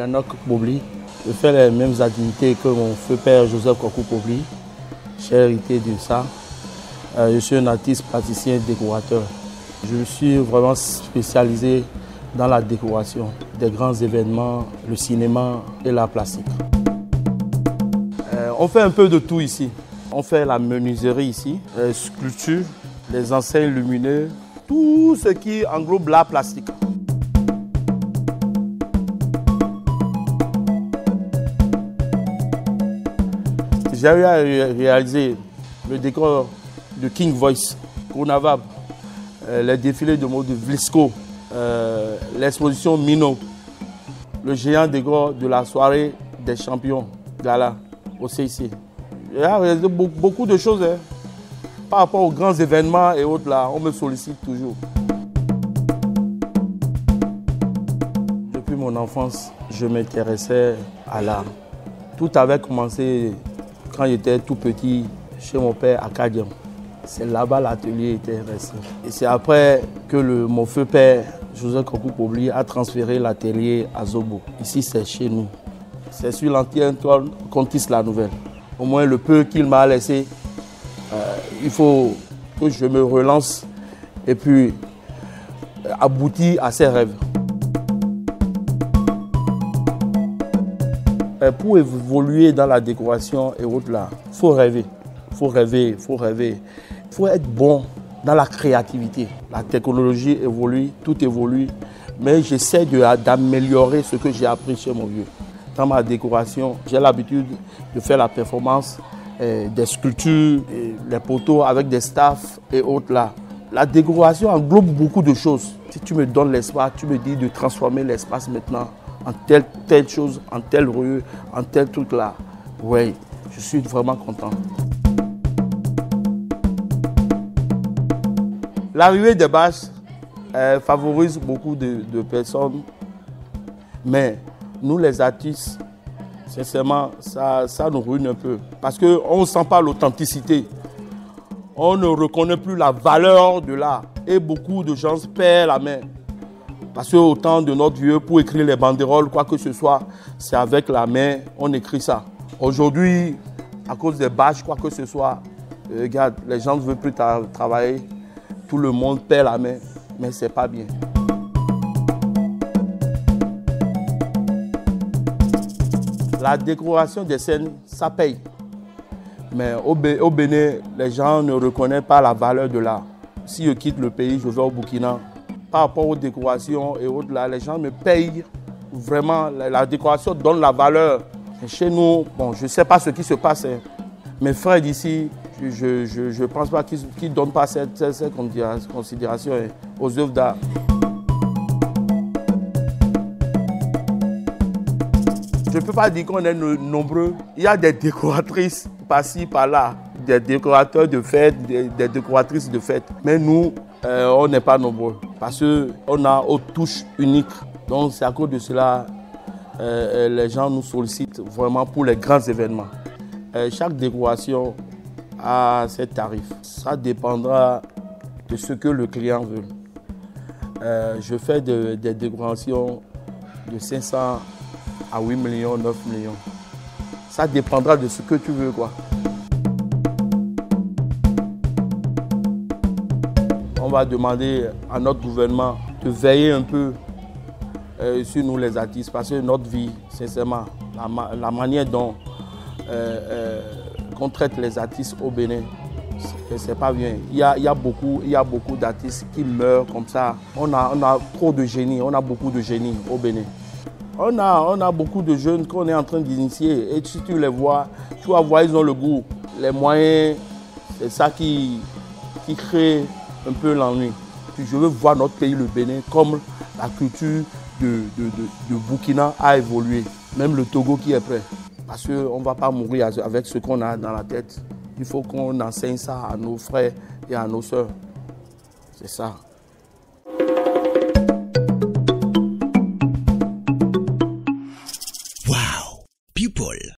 Alianok Kpobli. Je fais les mêmes activités que mon feu père Joseph Kokou Kpobli. J'ai hérité de ça. Je suis un artiste plasticien décorateur. Je me suis vraiment spécialisé dans la décoration des grands événements, le cinéma et la plastique. On fait un peu de tout ici. On fait la menuiserie ici, les sculptures, les enseignes lumineuses, tout ce qui englobe l'art plastique. J'ai eu à réaliser le décor de King Voice, Kounavab, les défilés de mode de Vlisco, l'exposition Mino, le géant décor de la soirée des champions Gala au CIC. J'ai réalisé beaucoup de choses. Par rapport aux grands événements et autres, là, on me sollicite toujours. Depuis mon enfance, je m'intéressais à l'art. Tout avait commencé quand j'étais tout petit chez mon père à Kadiam. C'est là-bas l'atelier était resté. Et c'est après que mon feu père, Joseph Kokou Kpobli, a transféré l'atelier à Zobo. Ici, c'est chez nous. C'est sur l'ancienne toile qu'on tisse la nouvelle. Au moins, le peu qu'il m'a laissé, il faut que je me relance et puis aboutir à ses rêves. Pour évoluer dans la décoration et autres là, il faut rêver. Il faut rêver, il faut rêver. Il faut être bon dans la créativité. La technologie évolue, tout évolue. Mais j'essaie d'améliorer ce que j'ai appris chez mon vieux. Dans ma décoration, j'ai l'habitude de faire la performance des sculptures, les poteaux avec des staffs et autres là. La décoration englobe beaucoup de choses. Si tu me donnes l'espace, tu me dis de transformer l'espace maintenant en telle chose, en telle rue, en tel truc là. Oui, je suis vraiment content. L'arrivée des bâches favorise beaucoup de personnes, mais nous les artistes, sincèrement, ça nous ruine un peu. Parce qu'on ne sent pas l'authenticité. On ne reconnaît plus la valeur de l'art. Et beaucoup de gens perdent la main. Parce qu'au temps de notre vieux, pour écrire les banderoles, quoi que ce soit, c'est avec la main, on écrit ça. Aujourd'hui, à cause des bâches, quoi que ce soit, regarde, les gens ne veulent plus travailler. Tout le monde perd la main, mais ce n'est pas bien. La décoration des scènes, ça paye. Mais au Bénin, les gens ne reconnaissent pas la valeur de l'art. Si je quitte le pays, je vais au Burkina. Par rapport aux décorations et autres, là, les gens me payent vraiment. La décoration donne la valeur. Et chez nous, bon, je ne sais pas ce qui se passe. Mes frères d'ici, je ne pense pas qu'ils ne donnent pas cette considération aux œuvres d'art. Je ne peux pas dire qu'on est nombreux. Il y a des décoratrices par-ci, par-là, des décorateurs de fêtes, des décoratrices de fêtes. Mais nous, on n'est pas nombreux parce qu'on a aux touches uniques. Donc c'est à cause de cela les gens nous sollicitent vraiment pour les grands événements. Chaque décoration a ses tarifs. Ça dépendra de ce que le client veut. Je fais des décorations de 500 à 8 millions, 9 millions. Ça dépendra de ce que tu veux, quoi. On va demander à notre gouvernement de veiller un peu sur nous les artistes parce que notre vie, sincèrement, la manière dont qu'on traite les artistes au Bénin, c'est pas bien. Il y a beaucoup d'artistes qui meurent comme ça. On a trop de génie, on a beaucoup de génie au Bénin. On a beaucoup de jeunes qu'on est en train d'initier et si tu les vois, tu vas voir, ils ont le goût. Les moyens, c'est ça qui crée un peu l'ennui. Je veux voir notre pays, le Bénin, comme la culture de Burkina a évolué. Même le Togo qui est prêt. Parce qu'on ne va pas mourir avec ce qu'on a dans la tête. Il faut qu'on enseigne ça à nos frères et à nos sœurs. C'est ça.